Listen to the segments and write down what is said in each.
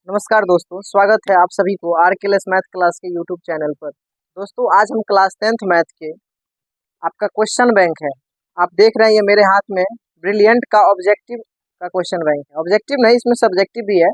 नमस्कार दोस्तों, स्वागत है आप सभी को आरकेएलएस मैथ क्लास के यूट्यूब चैनल पर। दोस्तों आज हम क्लास 10th मैथ के आपका क्वेश्चन बैंक है। आप देख रहे हैं ये मेरे हाथ में ब्रिलियंट का ऑब्जेक्टिव का क्वेश्चन बैंक है। ऑब्जेक्टिव नहीं, इसमें सब्जेक्टिव भी है,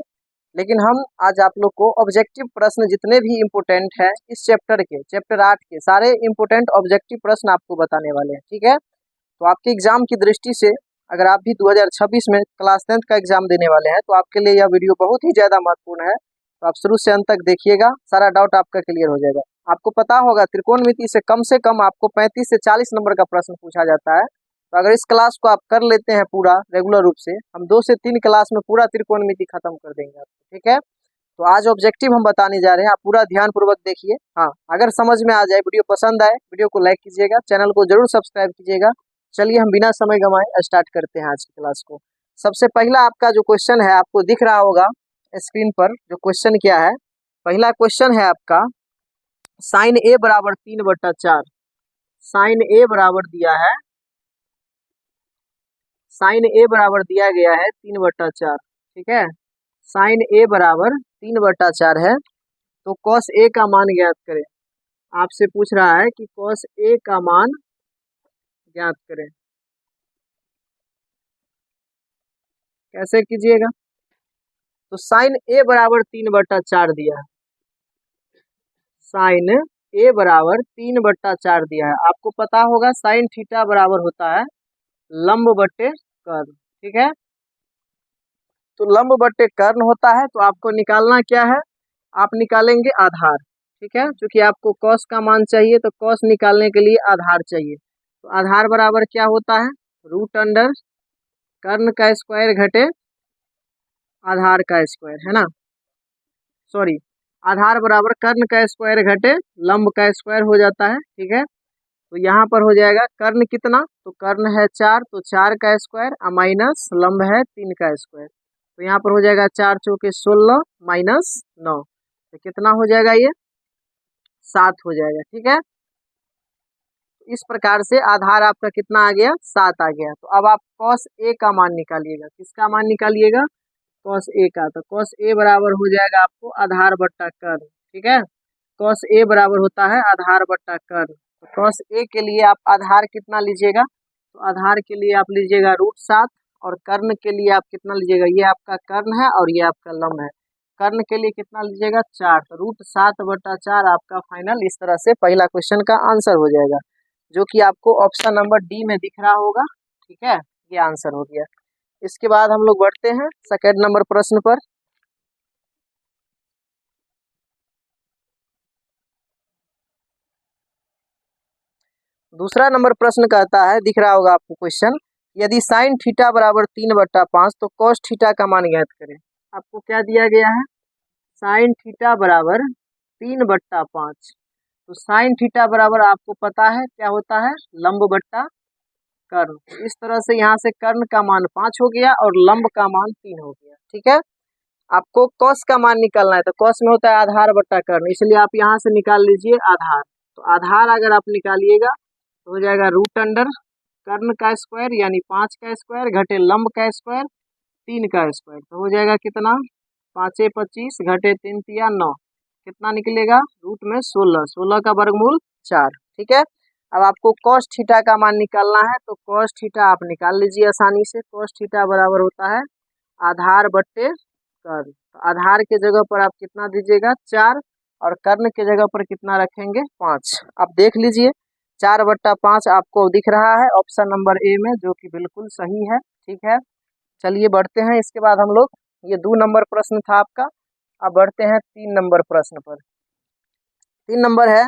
लेकिन हम आज आप लोग को ऑब्जेक्टिव प्रश्न जितने भी इम्पोर्टेंट है इस चैप्टर 8 के सारे इम्पोर्टेंट ऑब्जेक्टिव प्रश्न आपको बताने वाले हैं। ठीक है, तो आपके एग्जाम की दृष्टि से अगर आप भी 2026 में क्लास 10th का एग्जाम देने वाले हैं तो आपके लिए यह वीडियो बहुत ही ज़्यादा महत्वपूर्ण है। तो आप शुरू से अंत तक देखिएगा, सारा डाउट आपका क्लियर हो जाएगा। आपको पता होगा त्रिकोणमिति से कम आपको 35 से 40 नंबर का प्रश्न पूछा जाता है। तो अगर इस क्लास को आप कर लेते हैं पूरा रेगुलर रूप से, हम 2 से 3 क्लास में पूरा त्रिकोणमिति खत्म कर देंगे आपको। ठीक है, तो आज ऑब्जेक्टिव हम बताने जा रहे हैं, आप पूरा ध्यान पूर्वक देखिए। हाँ, अगर समझ में आ जाए, वीडियो पसंद आए, वीडियो को लाइक कीजिएगा, चैनल को जरूर सब्सक्राइब कीजिएगा। चलिए हम बिना समय गंवाए स्टार्ट करते हैं आज की क्लास को। सबसे पहला आपका जो क्वेश्चन है आपको दिख रहा होगा स्क्रीन पर। जो क्वेश्चन क्या है, पहला क्वेश्चन है आपका साइन ए बराबर 3/4। साइन ए बराबर दिया है, साइन ए बराबर दिया गया है 3/4। ठीक है, साइन ए बराबर 3/4 है। तो कॉस ए का मान ज्ञात करें। आपसे पूछ रहा है कि कॉस ए का मान ज्ञात करें। कैसे कीजिएगा? तो साइन ए बराबर 3/4 दिया है, साइन ए बराबर 3/4 दिया है। आपको पता होगा साइन थीटा बराबर होता है लंब बट्टे कर्ण। ठीक है, तो लंब बट्टे कर्ण होता है, तो आपको निकालना क्या है, आप निकालेंगे आधार। ठीक है, क्योंकि आपको कॉस का मान चाहिए, तो कॉस निकालने के लिए आधार चाहिए। तो आधार बराबर क्या होता है, रूट अंडर कर्ण का स्क्वायर घटे आधार का स्क्वायर, है ना। सॉरी, आधार बराबर कर्ण का स्क्वायर घटे लंब का स्क्वायर हो जाता है। ठीक है, तो यहाँ पर हो जाएगा कर्ण कितना, तो कर्ण है 4, तो 4 का स्क्वायर माइनस लंब है 3 का स्क्वायर। तो यहाँ पर हो जाएगा 4 चौके 16 माइनस 9, तो कितना हो जाएगा, ये 7 हो जाएगा। ठीक है, इस प्रकार से आधार आपका कितना आ गया, 7 आ गया। तो अब आप कॉस ए का मान निकालिएगा। किसका मान निकालिएगा, कॉस ए का। तो कॉस ए बराबर हो जाएगा आपको आधार बट्टा कर्ण। ठीक है, कॉस ए बराबर होता है आधार बट्टा कर्ण। तो कॉस ए के लिए आप आधार कितना लीजिएगा, तो आधार के लिए आप लीजिएगा √7, और कर्ण के लिए आप कितना लीजिएगा, ये आपका कर्ण है और ये आपका लंब है। कर्ण के लिए कितना लीजिएगा, 4, तो √7/4 आपका फाइनल। इस तरह से पहला क्वेश्चन का आंसर हो जाएगा, जो कि आपको ऑप्शन नंबर डी में दिख रहा होगा। ठीक है, ये आंसर हो गया। इसके बाद हम लोग बढ़ते हैं सेकंड नंबर प्रश्न पर। दूसरा नंबर प्रश्न कहता है, दिख रहा होगा आपको क्वेश्चन, यदि साइन थीटा बराबर 3/5 तो कॉस थीटा का मान ज्ञात करें। आपको क्या दिया गया है, साइन थीटा बराबर 3/5। तो साइन थीटा बराबर आपको पता है क्या होता है, लंब बट्टा कर्ण। तो इस तरह से यहाँ से कर्ण का मान 5 हो गया और लंब का मान 3 हो गया। ठीक है, आपको कॉस का मान निकालना है, तो कॉस में होता है आधार बट्टा कर्ण, इसलिए आप यहाँ से निकाल लीजिए आधार। तो आधार अगर आप निकालिएगा तो हो जाएगा रूट अंडर कर्ण का स्क्वायर यानी 5 का स्क्वायर घटे लंब का स्क्वायर 3 का स्क्वायर। तो हो जाएगा कितना, 5 25 घटे 3 तिया 9, कितना निकलेगा, रूट में 16, 16 का वर्गमूल 4। ठीक है, अब आपको कॉस थीटा का मान निकालना है, तो कॉस थीटा आप निकाल लीजिए आसानी से। कॉस थीटा बराबर होता है आधार बट्टे कर्ण। तो आधार के जगह पर आप कितना दीजिएगा, 4, और कर्ण के जगह पर कितना रखेंगे, 5। आप देख लीजिए 4/5 आपको दिख रहा है ऑप्शन नंबर ए में, जो कि बिल्कुल सही है। ठीक है, चलिए बढ़ते हैं। इसके बाद हम लोग, ये 2 नंबर प्रश्न था आपका, अब बढ़ते हैं 3 नंबर प्रश्न पर। 3 नंबर है,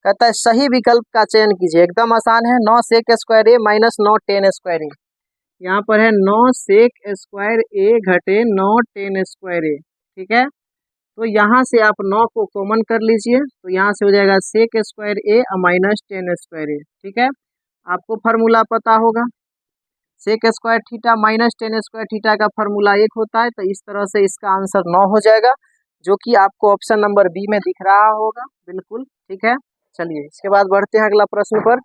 कहता है सही विकल्प का चयन कीजिए। एकदम आसान है, 9 सेक square A minus 9 ten square ए। यहाँ पर है 9 सेक स्क्वायर ए घटे 9 टेन स्क्वायर ए। ठीक है, तो यहाँ से आप 9 को कॉमन कर लीजिए, तो यहाँ से हो जाएगा sec square A minus 10 square A. ठीक है, आपको फार्मूला पता होगा, sec square theta minus 10 square theta का फार्मूला 1 होता है। तो इस तरह से इसका आंसर 9 हो जाएगा, जो कि आपको ऑप्शन नंबर बी में दिख रहा होगा बिल्कुल। ठीक है, चलिए इसके बाद बढ़ते हैं अगला प्रश्न पर।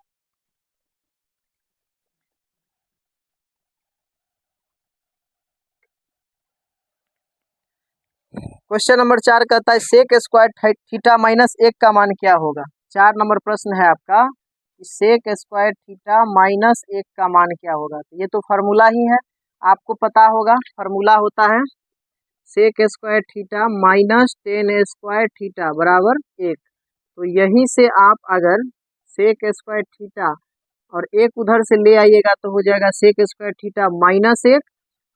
क्वेश्चन नंबर 4 कहता है सेक स्क्वायर थीटा माइनस 1 का मान क्या होगा। 4 नंबर प्रश्न है आपका, सेक स्क्वायर थीटा माइनस 1 का मान क्या होगा। तो ये तो फार्मूला ही है, आपको पता होगा। फार्मूला होता है sec square theta minus ten square theta बराबर 1। तो यहीं से आप अगर सेक स्क्वायर थीटा और 1 उधर से ले आइएगा तो हो जाएगा सेक स्क्वायर थीटा माइनस 1,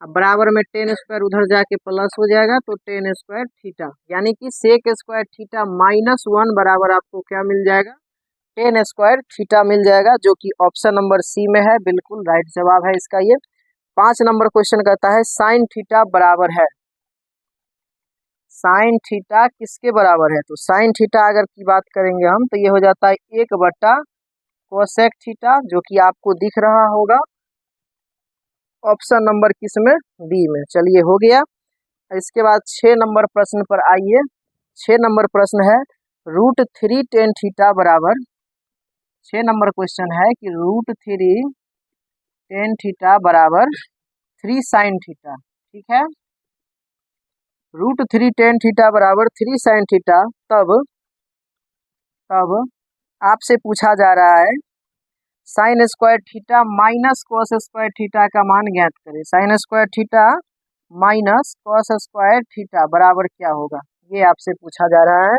बराबर में टेन स्क्वायर उधर जाके प्लस हो जाएगा तो टेन स्क्वायर थीटा, यानी कि सेक स्क्वायर थीटा माइनस 1 बराबर आपको क्या मिल जाएगा, टेन स्क्वायर थीटा मिल जाएगा, जो कि ऑप्शन नंबर सी में है। बिल्कुल राइट जवाब है इसका ये। 5 नंबर क्वेश्चन कहता है साइन थीटा बराबर है, साइन थीटा किसके बराबर है। तो साइन थीटा अगर की बात करेंगे हम तो ये हो जाता है 1 बटा कोसेक थीटा, जो कि आपको दिख रहा होगा ऑप्शन नंबर किस में, बी में। चलिए हो गया। इसके बाद 6 नंबर प्रश्न पर आइए। 6 नंबर प्रश्न है √3 टेन थीटा बराबर, 6 नंबर क्वेश्चन है कि √3 टेन थीटा बराबर 3 साइन थीटा। ठीक है, √3 टेन थीटा बराबर 3 साइन थीटा। तब आपसे पूछा जा रहा है sine square theta minus cos square theta का मान ज्ञात करें। Sine square theta minus cos square theta बराबर क्या होगा, ये आपसे पूछा जा रहा है।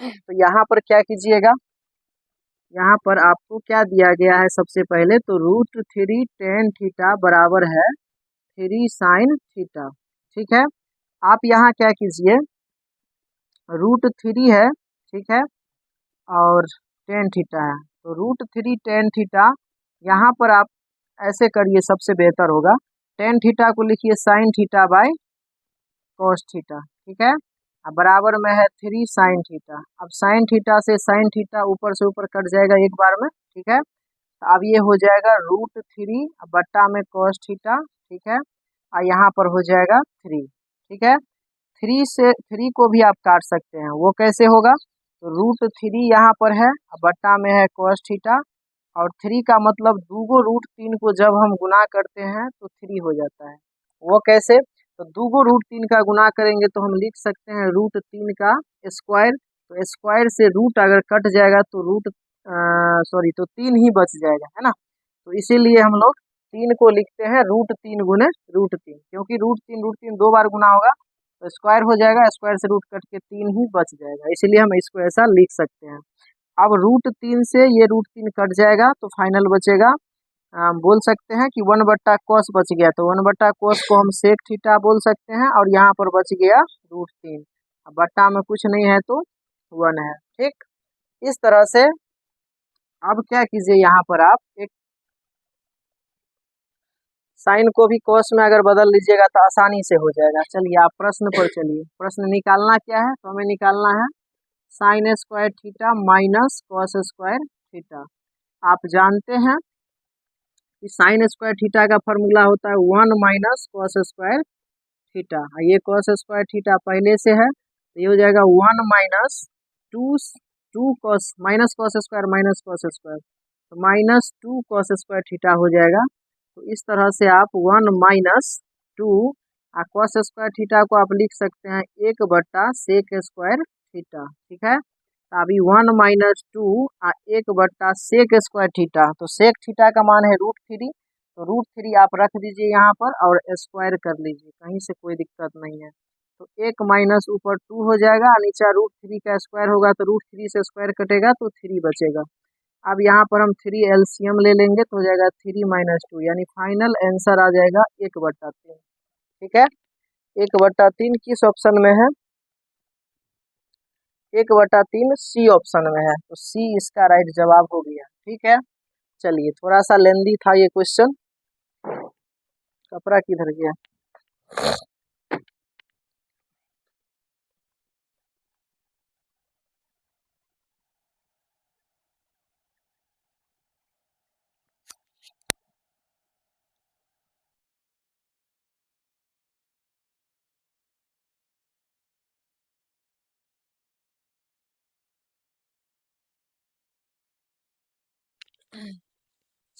तो यहाँ पर क्या कीजिएगा, यहाँ पर आपको क्या दिया गया है, सबसे पहले तो √3 टेन थीटा बराबर है 3 साइन थीटा। ठीक है, आप यहाँ क्या कीजिए, √3 है, ठीक है, और टेन थीटा है, तो √3 टेन थीटा यहाँ पर आप ऐसे करिए, सबसे बेहतर होगा। टेन थीटा को लिखिए sine theta by cos theta. ठीक है, अब बराबर में है 3 साइन थीटा। अब साइन थीटा से साइन थीटा ऊपर से ऊपर कट जाएगा एक बार में। ठीक है, तो अब ये हो जाएगा √3 बट्टा में कॉस थीटा। ठीक है, और यहाँ पर हो जाएगा 3। ठीक है, 3 से 3 को भी आप काट सकते हैं, वो कैसे होगा, तो √3 यहाँ पर है, बट्टा में है कॉस थीटा, और 3 का मतलब दूगो √3 को जब हम गुना करते हैं तो 3 हो जाता है। वो कैसे, तो दूगो √3 का गुना करेंगे तो हम लिख सकते हैं √3 का स्क्वायर। तो स्क्वायर से रूट अगर कट जाएगा तो तो 3 ही बच जाएगा, है ना। तो इसीलिए हम लोग 3 को लिखते हैं √3 गुने √3, क्योंकि √3 दो बार गुना होगा तो स्क्वायर हो जाएगा, स्क्वायर से रूट कट के 3 ही बच जाएगा, इसीलिए हम इसको ऐसा लिख सकते हैं। अब √3 से ये √3 कट जाएगा तो फाइनल बचेगा, बोल सकते हैं कि 1/cos बच गया, तो 1/cos को हम सेक थीटा बोल सकते हैं, और यहाँ पर बच गया √3, अब बट्टा में कुछ नहीं है तो 1 है। ठीक, इस तरह से अब क्या कीजिए, यहाँ पर आप एक साइन को भी कॉस में अगर बदल लीजिएगा तो आसानी से हो जाएगा। चलिए आप प्रश्न पर चलिए, प्रश्न निकालना क्या है, तो हमें निकालना है sine square theta minus cos square theta. आप जानते हैं कि साइन स्क्वायर थीटा का फॉर्मूला होता है 1 माइनस कॉस स्क्वायर थीटा। ये कॉस स्क्वायर थीटा पहले से है, तो ये हो जाएगा 1 minus two cos minus cos square minus cos square, तो माइनस 2 कॉस स्क्वायर थीटा हो जाएगा। तो इस तरह से आप 1 माइनस 2 कॉस स्क्वायर थीटा को आप लिख सकते हैं 1 बट्टा सेक स्क्वायर थीटा। ठीक है, तो अभी 1 माइनस 2 1 बट्टा सेक स्क्वायर थीटा, तो सेक थीटा का मान है √3, तो √3 आप रख दीजिए यहाँ पर और स्क्वायर कर लीजिए, कहीं से कोई दिक्कत नहीं है। तो 1 माइनस ऊपर 2 हो जाएगा, नीचे √3 का स्क्वायर होगा तो √3 से स्क्वायर कटेगा तो 3 बचेगा। अब यहाँ पर हम 3 एलसीएम ले लेंगे तो हो जाएगा 3 माइनस 2, यानी फाइनल आंसर आ जाएगा 1/3। ठीक है, 1/3 किस ऑप्शन में है, 1/3 सी ऑप्शन में है, तो सी इसका राइट जवाब हो गया। ठीक है, चलिए थोड़ा सा लेंदी था ये क्वेश्चन, कपड़ा किधर गया।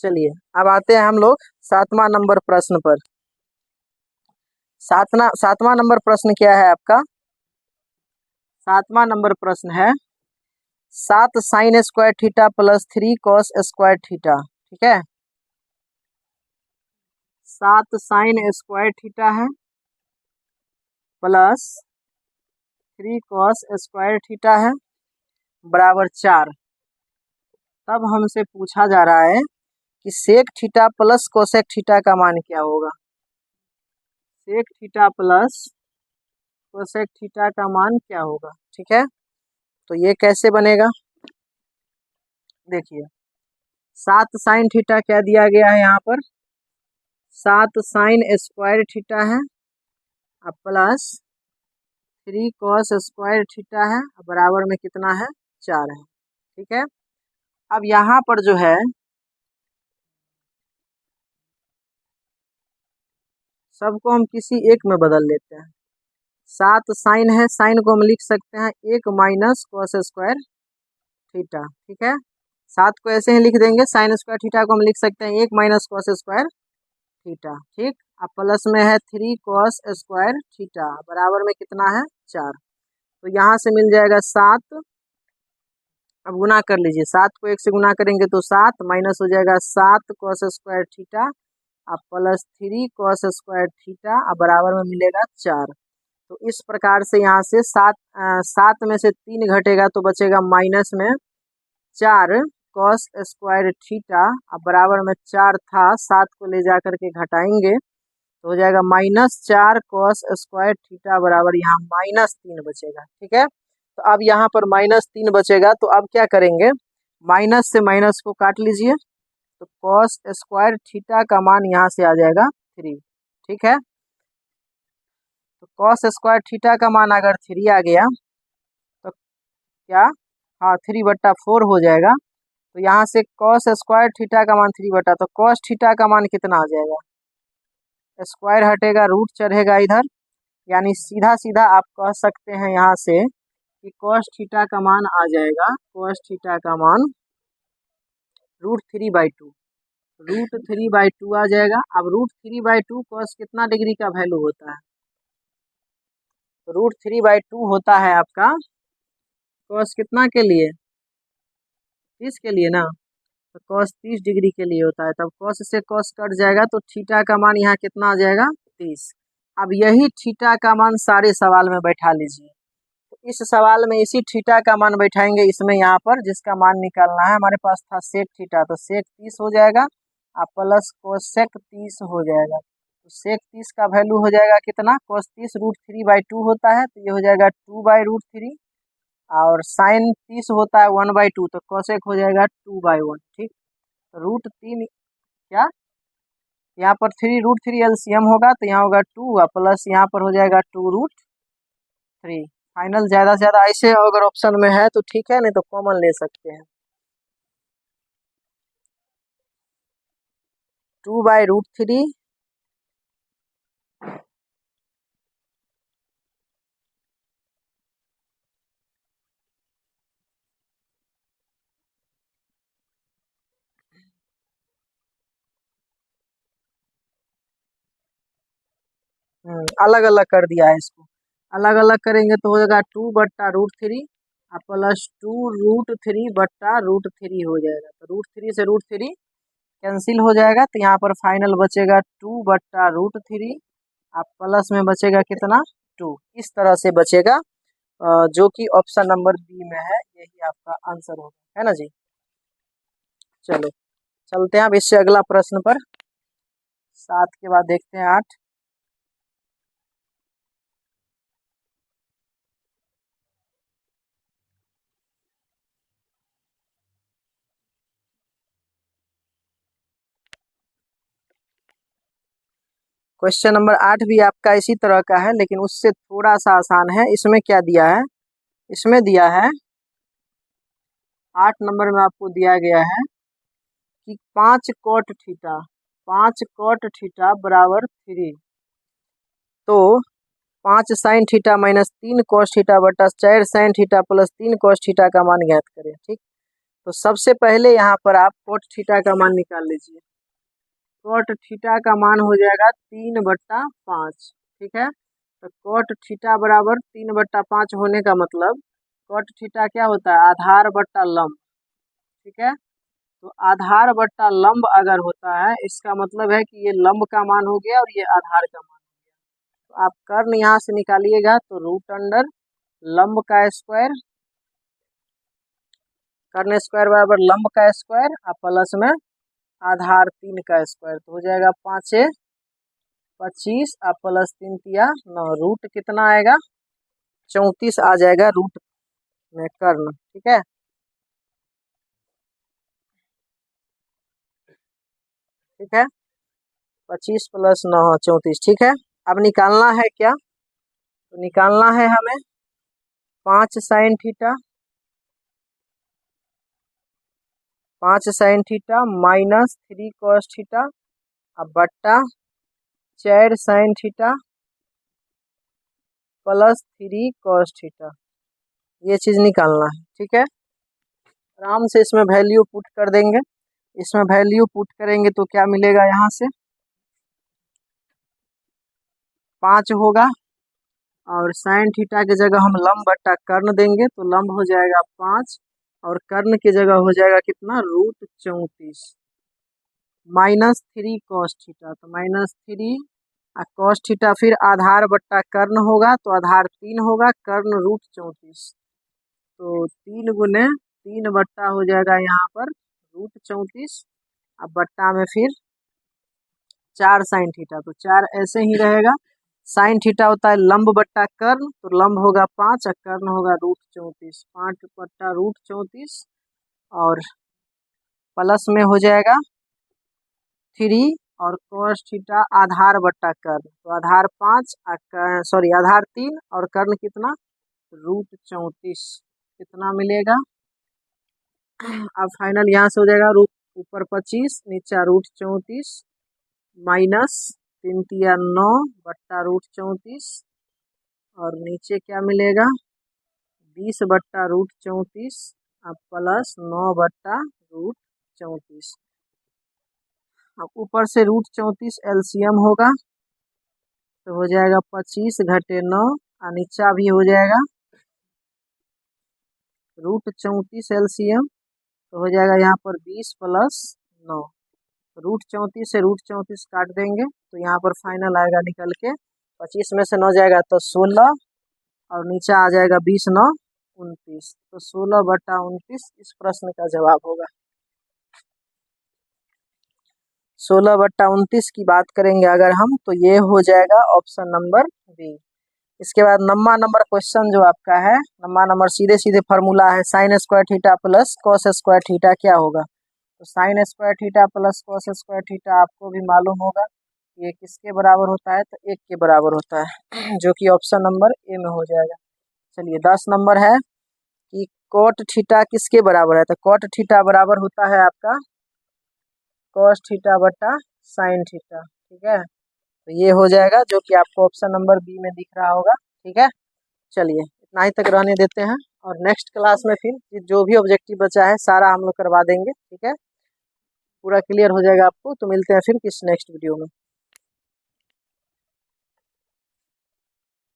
चलिए अब आते हैं हम लोग 7वां नंबर प्रश्न पर। सातवां नंबर प्रश्न क्या है आपका, 7वां नंबर प्रश्न है 7 sine square theta plus 3 cos square theta. ठीक है, 7 साइन स्क्वायर थीटा है प्लस 3 कॉस स्क्वायर थीटा है बराबर 4। तब हमसे पूछा जा रहा है कि sec theta plus cosec theta का मान क्या होगा। Sec theta plus cosec theta का मान क्या होगा। ठीक है, तो ये कैसे बनेगा, देखिए 7 साइन थीटा क्या दिया गया है यहाँ पर, 7 साइन स्क्वायर थीटा है अब प्लस 3 कॉस स्क्वायर थीटा है बराबर में कितना है 4 है। ठीक है, अब यहाँ पर जो है सबको हम किसी एक में बदल लेते हैं। 7 साइन है, साइन को हम लिख सकते हैं 1 माइनस कॉस स्क्वायर थीटा। ठीक है, 7 को ऐसे ही लिख देंगे, साइन स्क्वायर थीटा को हम लिख सकते हैं 1 माइनस कॉस स्क्वायर थीटा। ठीक, अब प्लस में है 3 कॉस स्क्वायर थीटा बराबर में कितना है 4। तो यहाँ से मिल जाएगा 7। अब गुना कर लीजिए, 7 को 1 से गुना करेंगे तो 7 माइनस हो जाएगा 7 कॉस स्क्वायर थीटा अब प्लस 3 कॉस स्क्वायर थीटा अब बराबर में मिलेगा 4। तो इस प्रकार से यहाँ से 7 में से 3 घटेगा तो बचेगा माइनस में 4 कॉस स्क्वायर थीटा अब बराबर में 4 था, 7 को ले जा करके घटाएंगे तो हो जाएगा -4 कॉस स्क्वायर थीटा बराबर यहाँ -3 बचेगा। ठीक है, तो अब यहाँ पर -3 बचेगा तो अब क्या करेंगे, माइनस से माइनस को काट लीजिए तो कॉस स्क्वायर थीटा का मान यहाँ से आ जाएगा 3। ठीक है, तो कॉस स्क्वायर थीटा का मान अगर 3 आ गया तो क्या, हाँ 3/4 हो जाएगा। तो यहाँ से कॉस स्क्वायर थीटा का मान 3 तो कॉस थीटा का मान कितना आ जाएगा, स्क्वायर हटेगा रूट चढ़ेगा इधर, यानी सीधा सीधा आप कह सकते हैं यहाँ से कि कॉस थीटा का मान आ जाएगा, कॉस थीटा का मान √3/2, √3/2 आ जाएगा। अब √3/2 कॉस कितना डिग्री का वैल्यू होता है, √3/2 होता है आपका कॉस कितना के लिए, 30 के लिए ना, तो कॉस 30 डिग्री के लिए होता है। तब कॉस से कॉस कट जाएगा तो थीटा का मान यहाँ कितना आ जाएगा 30। अब यही थीटा का मान सारे सवाल में बैठा लीजिए, तो इस सवाल में इसी थीटा का मान बैठाएंगे इसमें, यहाँ पर जिसका मान निकालना है हमारे पास था सेक थीटा, तो सेक 30 हो जाएगा और प्लस कोसेक 30 हो जाएगा। तो सेक 30 का वैल्यू हो जाएगा कितना, कोस 30 √3/2 होता है तो ये हो जाएगा 2/√3 और साइन 30 होता है 1/2 तो कोसेक हो जाएगा 2/1। ठीक, तो √3 क्या, यहाँ पर 3√3 एलसीएम होगा तो यहाँ होगा 2 प्लस यहाँ पर हो जाएगा 2√3। फाइनल ज़्यादा से ज़्यादा ऐसे अगर ऑप्शन में है तो ठीक है, नहीं तो कॉमन ले सकते हैं 2/√3 अलग अलग कर दिया है इसको, अलग अलग करेंगे तो हो जाएगा 2/√3 प्लस 2√3/√3 हो जाएगा। तो √3 से √3 कैंसिल हो जाएगा तो यहाँ पर फाइनल बचेगा 2/√3 प्लस में बचेगा कितना 2। इस तरह से बचेगा जो कि ऑप्शन नंबर बी में है, यही आपका आंसर होगा, है ना जी। चलो चलते हैं अब इससे अगला प्रश्न पर, 7 के बाद देखते हैं 8। क्वेश्चन नंबर 8 भी आपका इसी तरह का है लेकिन उससे थोड़ा सा आसान है। इसमें क्या दिया है, इसमें दिया है 8 नंबर में आपको दिया गया है कि 5 cot थीटा, 5 cot थीटा बराबर 3, तो 5 sine theta minus 3 cos theta बटा 4 sine theta plus 3 cos theta का मान ज्ञात करें। ठीक, तो सबसे पहले यहाँ पर आप cot थीटा का मान निकाल लीजिए। cot थीटा का मान हो जाएगा 3/5। ठीक है, तो कॉट थीटा बराबर 3/5 होने का मतलब कॉट थीटा क्या होता है, आधार बट्टा लंब। ठीक है, तो आधार बट्टा लंब अगर होता है इसका मतलब है कि ये लंब का मान हो गया और ये आधार का मान हो गया। तो आप कर्ण यहाँ से निकालिएगा तो रूट अंडर लंब का स्क्वायर, कर्ण स्क्वायर बराबर लंब का स्क्वायर और प्लस में आधार 3 का स्क्वायर, तो हो जाएगा 5 25 और प्लस 3 तिया 9, रूट कितना आएगा 34 आ जाएगा रूट में कर्ण। ठीक है, ठीक है, 25 + 9 34। ठीक है, अब निकालना है क्या, तो निकालना है हमें 5 sin theta, 5 sin theta minus 3 cos theta अब बट्टा 4 sin theta plus 3 cos theta, ये चीज निकालना है। ठीक है, आराम से इसमें वैल्यू पुट कर देंगे, इसमें वैल्यू पुट करेंगे तो क्या मिलेगा, यहाँ से 5 होगा और साइन थीटा की जगह हम लंब बट्टा कर्ण देंगे तो लंब हो जाएगा 5 और कर्ण की जगह हो जाएगा कितना रूट 34 माइनस 3 cos थीटा, तो माइनस 3 और cos थीटा फिर आधार बट्टा कर्ण होगा तो आधार 3 होगा, कर्ण रूट 34, तो 3 गुने 3 बट्टा हो जाएगा यहाँ पर रूट 34 अब बट्टा में फिर 4 साइन थीटा, तो 4 ऐसे ही रहेगा। साइन थीटा होता है लंब बट्टा कर्ण, तो लंब होगा 5 और कर्ण होगा रूट 34, 5 बट्टा रूट 34 और प्लस में हो जाएगा 3 और cos थीटा आधार बट्टा कर्ण, तो आधार 5 सॉरी आधार 3 और कर्ण कितना रूट 34 कितना मिलेगा। अब फाइनल यहाँ से हो जाएगा रूट ऊपर 25 नीचे रूट 34 माइनस 3 तिया 9 बट्टा रूट 34 और नीचे क्या मिलेगा 20 बट्टा रूट 34 अब प्लस 9 बट्टा रूट 34। अब ऊपर से रूट 34 एलसीएम होगा तो हो जाएगा 25 घटे 9 और नीचा भी हो जाएगा रूट 34 एलसीएम, तो हो जाएगा यहाँ पर 20 + 9, रूट 34 से रूट 34 काट देंगे तो यहाँ पर फाइनल आएगा निकल के 25 में से 9 जाएगा तो 16 और नीचे आ जाएगा 20 9 29, तो 16 बट्टा 29 इस प्रश्न का जवाब होगा। 16 बट्टा 29 की बात करेंगे अगर हम तो ये हो जाएगा ऑप्शन नंबर बी। इसके बाद नंबर क्वेश्चन जो आपका है नंबर सीधे सीधे फार्मूला है sine square theta plus cos square theta क्या होगा, तो sine square theta plus cos square theta आपको भी मालूम होगा ये किसके बराबर होता है, तो 1 के बराबर होता है जो कि ऑप्शन नंबर ए में हो जाएगा। चलिए 10 नंबर है कि कॉट थीटा किसके बराबर है, तो कॉट थीटा बराबर होता है आपका कॉस थीटा बट्टा साइन थीटा। ठीक है, तो ये हो जाएगा जो कि आपको ऑप्शन नंबर बी में दिख रहा होगा। ठीक है, चलिए इतना ही तक रहने देते हैं और नेक्स्ट क्लास में फिर जो भी ऑब्जेक्टिव बचा है सारा हम लोग करवा देंगे। ठीक है, पूरा क्लियर हो जाएगा आपको, तो मिलते हैं फिर किस नेक्स्ट वीडियो में।